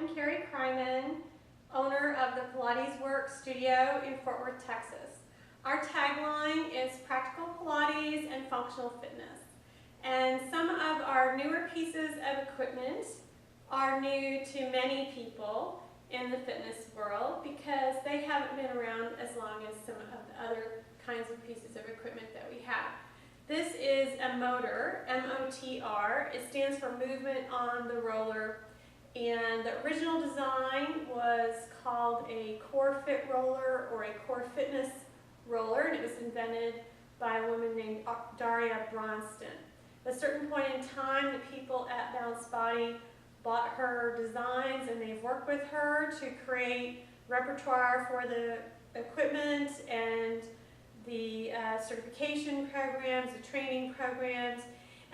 I'm Kerry Kreiman, owner of the Pilates Works studio in Fort Worth, Texas. Our tagline is Practical Pilates and Functional Fitness. And some of our newer pieces of equipment are new to many people in the fitness world because they haven't been around as long as some of the other kinds of pieces of equipment that we have. This is a motor, MOTR. It stands for Movement on the Roller. And the original design was called a CoreFit roller or a CoreFitness roller, and it was invented by a woman named Darya Bronston. At a certain point in time, the people at Balanced Body bought her designs, and they've worked with her to create repertoire for the equipment and the certification programs, the training programs.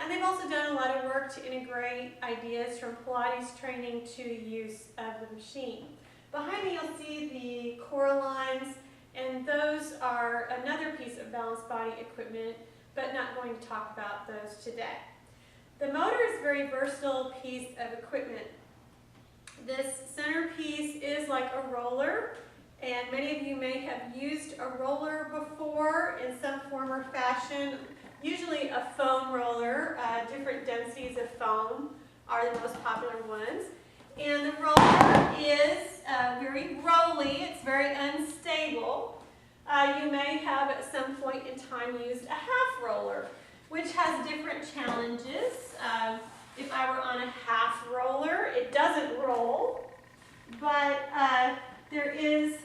And they've also done a lot of work to integrate ideas from Pilates training to the use of the machine. Behind me you'll see the core lines, and those are another piece of Balanced Body equipment, but not going to talk about those today. The motor is a very versatile piece of equipment. This centerpiece is like a roller, and many of you may have used a roller before in some form or fashion. Usually a foam roller, different densities of foam are the most popular ones. And the roller is very rolly, it's very unstable. You may have at some point in time used a half roller, which has different challenges. If I were on a half roller, it doesn't roll, but there is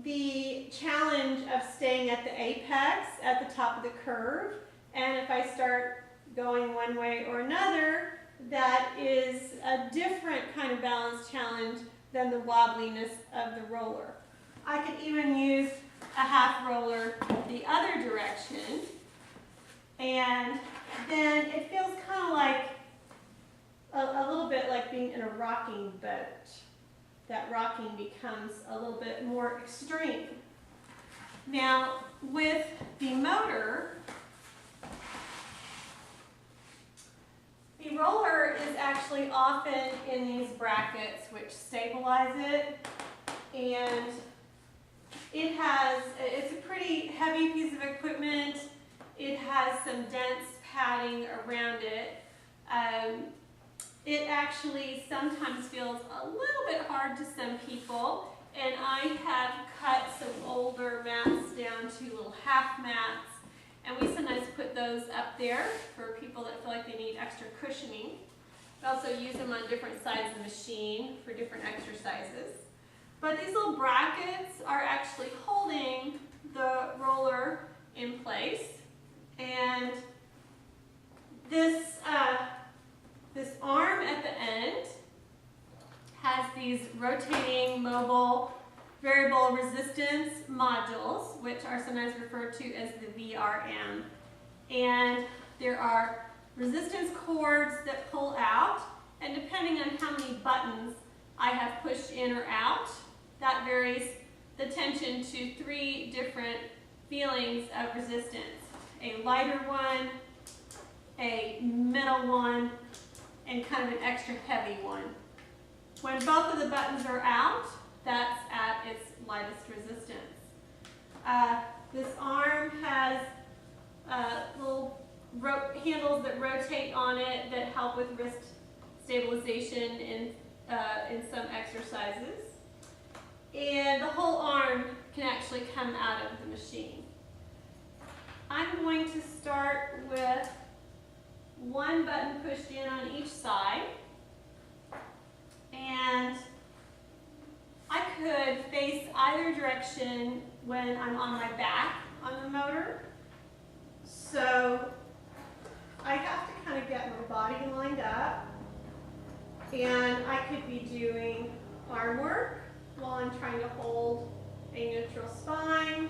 the challenge of staying at the apex, at the top of the curve, and if I start going one way or another, that is a different kind of balance challenge than the wobbliness of the roller. I could even use a half roller the other direction, and then it feels kind of like a little bit like being in a rocking boat. That rocking becomes a little bit more extreme. Now, with the motor, the roller is actually often in these brackets which stabilize it, and it's a pretty heavy piece of equipment. It has some dense padding around it. It actually sometimes feels a little bit hard to some people, and I have cut some older mats down to little half mats, and we sometimes put those up there for people that feel like they need extra cushioning. We also use them on different sides of the machine for different exercises. But these little brackets are actually holding the roller in place, and this arm at the end has these rotating mobile variable resistance modules, which are sometimes referred to as the VRM. And there are resistance cords that pull out, and depending on how many buttons I have pushed in or out, that varies the tension to 3 different feelings of resistance. A lighter one, a middle one, and kind of an extra heavy one. When both of the buttons are out, that's at its lightest resistance. This arm has little handles that rotate on it that help with wrist stabilization in some exercises. And the whole arm can actually come out of the machine. I'm going to start with one button pushed in on each side, and I could face either direction when I'm on my back on the motor. So I have to kind of get my body lined up, and I could be doing arm work while I'm trying to hold a neutral spine.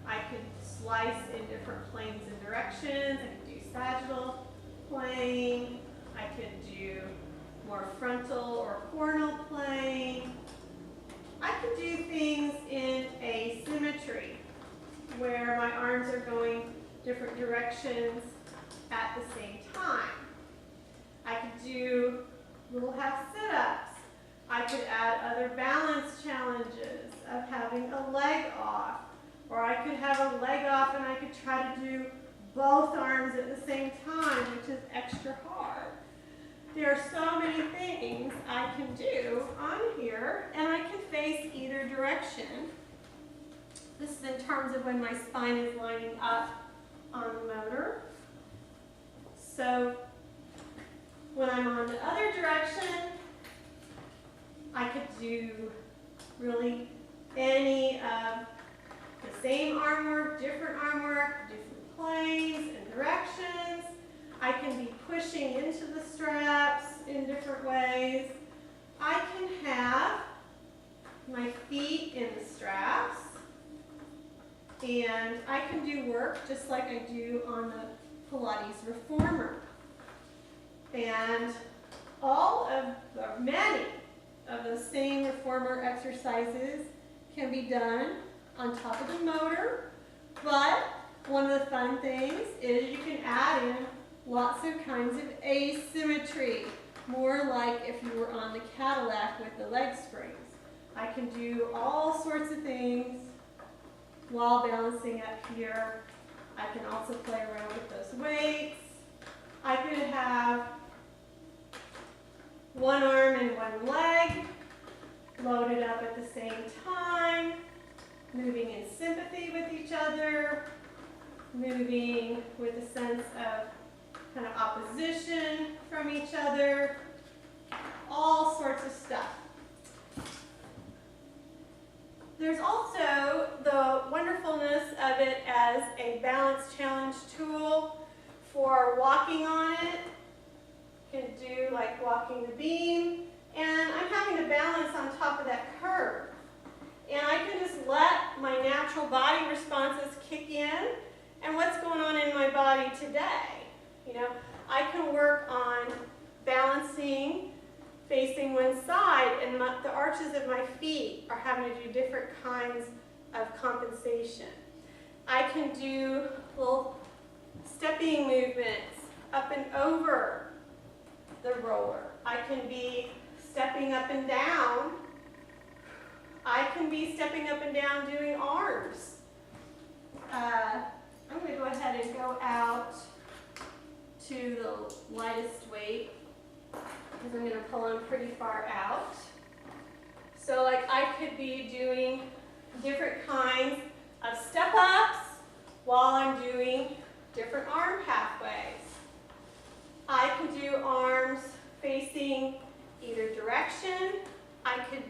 I could slice in different planes and directions. I could do sagittal plane. I could do more frontal or coronal plane. I could do things in asymmetry where my arms are going different directions at the same time. I could do little half sit-ups I could add other balance challenges of having a leg off, or I could have a leg off and I could try to do both arms at the same time, which is extra hard. There are so many things I can do on here, and I can face either direction. This is in terms of when my spine is lining up on the motor. So when I'm on the other direction, I could do really any of the same arm work, different planes and directions. I can be pushing into the straps in different ways. I can have my feet in the straps, and I can do work just like I do on the Pilates reformer. And many of the same reformer exercises can be done on top of the motor, but one of the fun things is you can add in lots of kinds of asymmetry, more like if you were on the Cadillac with the leg springs. I can do all sorts of things while balancing up here. I can also play around with those weights. I could have one arm and one leg loaded up at the same time, moving in sympathy with each other, moving with a sense of kind of opposition from each other, all sorts of stuff. There's also the wonderfulness of it as a balance challenge tool for walking on it. You can do like walking the beam, and I'm having to balance on top of that curve. And I can just let my natural body responses kick in, and what's going on in my body today. You know, I can work on balancing facing one side, and the arches of my feet are having to do different kinds of compensation. I can do little stepping movements up and over the roller. I can be stepping up and down. I can be stepping up and down doing arms. I'm going to go ahead and go out to the lightest weight, because I'm going to pull them pretty far out. So like I could be doing different kinds of step-ups while I'm doing different arm pathways. I can do arms facing either direction. I could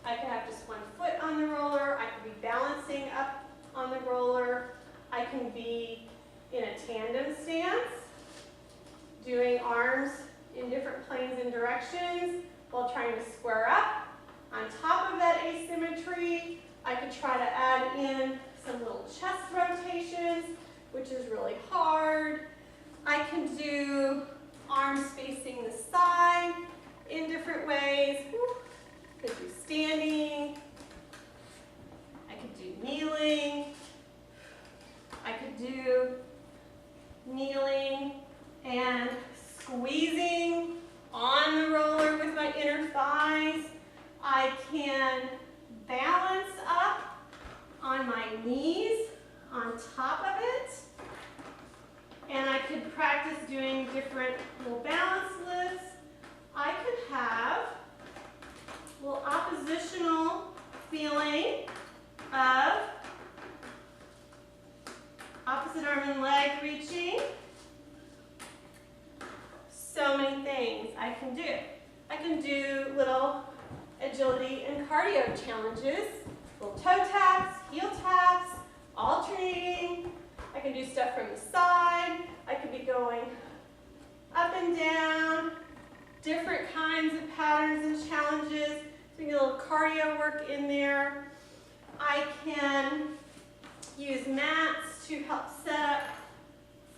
have just one foot on the roller. I could be balancing up on the roller. I can be in a tandem stance, doing arms in different planes and directions while trying to square up. On top of that asymmetry, I could try to add in some little chest rotations, which is really hard. I can do arms facing the side in different ways. I could do standing. I could do kneeling. I could do kneeling and squeezing on the roller with my inner thighs. I can balance up on my knees on top of it. And I could practice doing different little balance lifts. I could have a little oppositional feeling of opposite arm and leg reaching. So many things I can do. I can do little agility and cardio challenges, little toe taps, heel taps, alternating. I can do stuff from the side. I could be going up and down, different kinds of patterns and challenges. So we get a little cardio work in there. I can use mats to help set up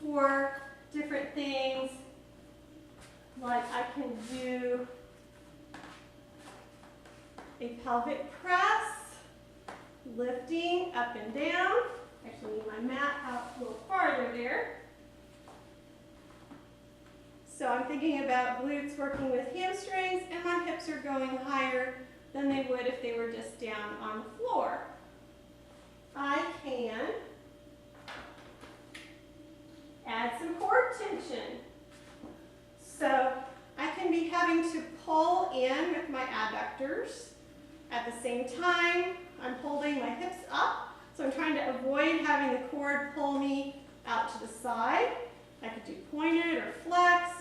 for different things. Like I can do a pelvic press, lifting up and down. Actually need my mat out a little farther there. So So I'm thinking about glutes working with hamstrings, and my hips are going higher than they would if they were just down on the floor. I can add some core tension. So I can be having to pull in with my adductors. At the same time, I'm holding my hips up. So I'm trying to avoid having the cord pull me out to the side. I could do pointed or flexed.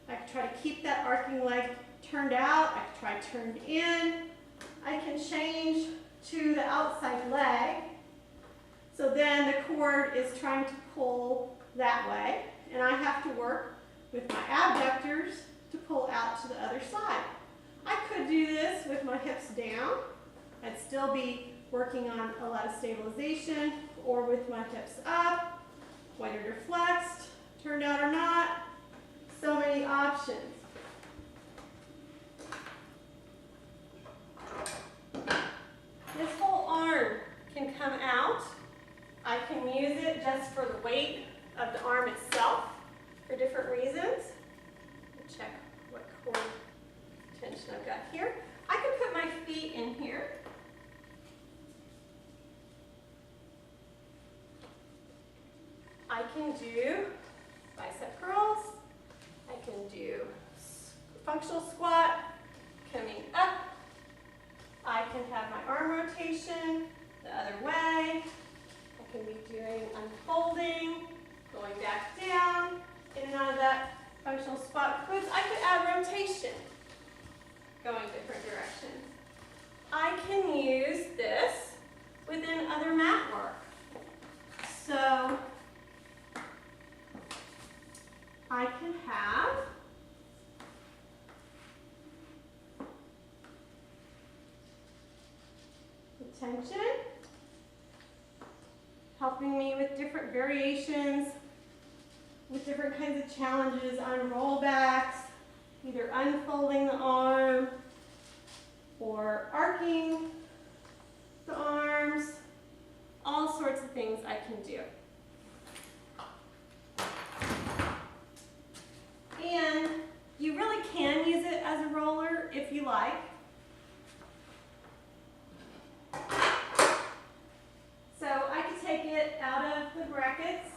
I could try to keep that arcing leg turned out. I could try turned in. I can change to the outside leg. So then the cord is trying to pull that way, and I have to work with my abductors to pull out to the other side. I could do this with my hips down. I'd still be working on a lot of stabilization, or with my hips up, pointed or flexed, turned out or not. So many options. This whole arm can come out. I can use it just for the weight of the arm itself for different reasons. Check what core tension I've got here. I can put my feet in here. I can do bicep curls. I can do functional squat, coming up. I can have my arm rotation the other way. I can be doing unfolding, going back down, in and out of that functional squat pose. I could add rotation, going different directions. I can use this within other mat work. So I can have the tension, helping me with different variations, with different kinds of challenges on rollbacks, either unfolding the arm or arcing the arms, all sorts of things I can do. And you really can use it as a roller if you like. So I could take it out of the brackets,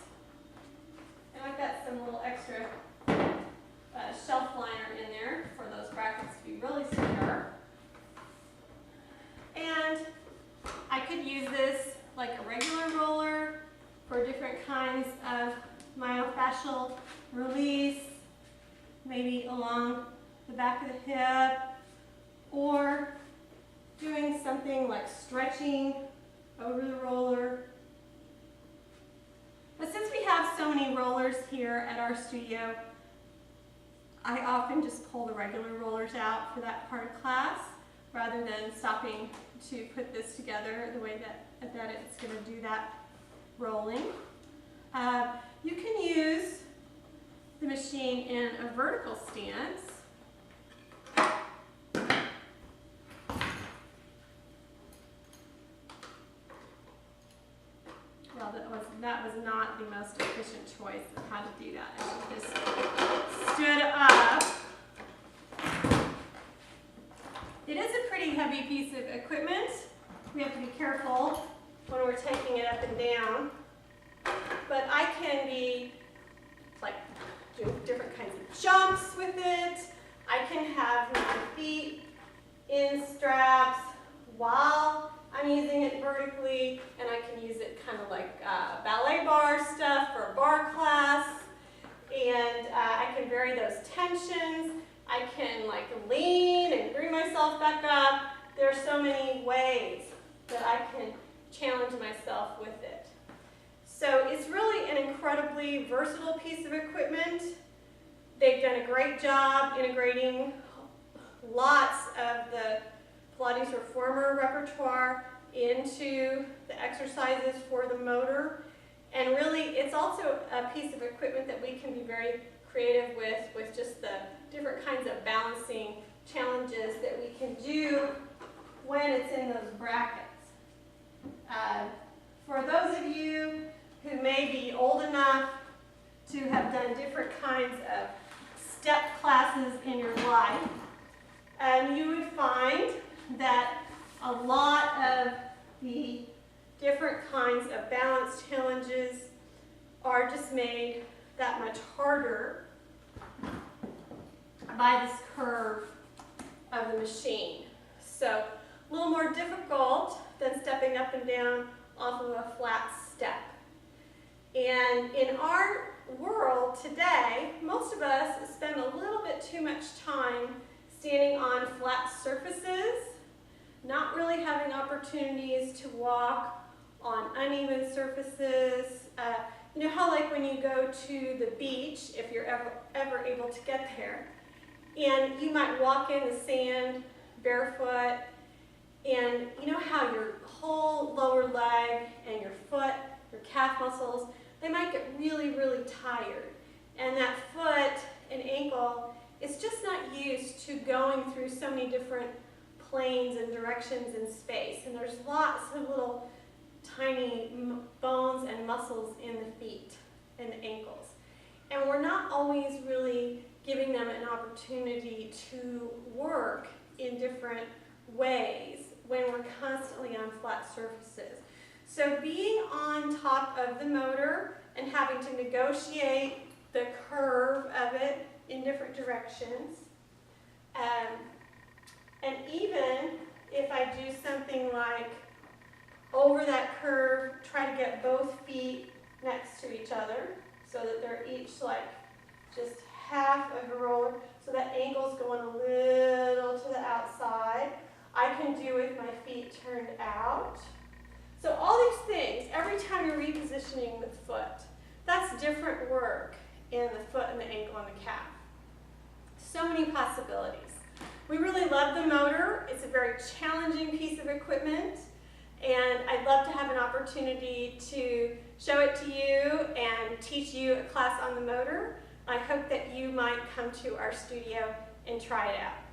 and I've got some little extra shelf liner in there for those brackets to be really secure. And I could use this like a regular roller for different kinds of myofascial release, maybe along the back of the hip, or doing something like stretching over the roller. But since we have so many rollers here at our studio, I often just pull the regular rollers out for that part of class, rather than stopping to put this together the way that it's going to do that rolling. You can use the machine in a vertical stance. Well, that was not the most efficient choice of how to do that. I just stood up. It is a pretty heavy piece of equipment. We have to be careful when we're taking it up and down. But I can be like doing different kinds of jumps with it. I can have my feet in straps while I'm using it vertically, and I can use it kind of like ballet bar stuff for a bar class. And I can vary those tensions. I can like lean and bring myself back up. There are so many ways that I can challenge myself with it. So it's really an incredibly versatile piece of equipment. They've done a great job integrating lots of the Pilates reformer repertoire into the exercises for the motor. And really, it's also a piece of equipment that we can be very creative with just the different kinds of balancing challenges that we can do when it's in those brackets. For those of you who may be old enough to have done different kinds of step classes in your life, you would find that a lot of the different kinds of balance challenges are just made that much harder by this curve of the machine. So a little more difficult than stepping up and down off of a flat step. And in our world today, most of us spend a little bit too much time standing on flat surfaces, not really having opportunities to walk on uneven surfaces. You know how like when you go to the beach, if you're ever able to get there, and you might walk in the sand barefoot, and you know how your whole lower leg and your foot, your calf muscles, they might get really, really tired. And that foot and ankle is just not used to going through so many different planes and directions in space. And there's lots of little tiny bones and muscles in the feet and the ankles. And we're not always really giving them an opportunity to work in different ways when we're constantly on flat surfaces. So being on top of the motor and having to negotiate the curve of it in different directions, and even if I do something like over that curve, try to get both feet next to each other so that they're each like just half of a roller, so that ankle's going a little to the outside. I can do with my feet turned out. So all these things, every time you're repositioning the foot, that's different work in the foot and the ankle and the calf. So many possibilities. We really love the motor. It's a very challenging piece of equipment, and I'd love to have an opportunity to show it to you and teach you a class on the motor. I hope that you might come to our studio and try it out.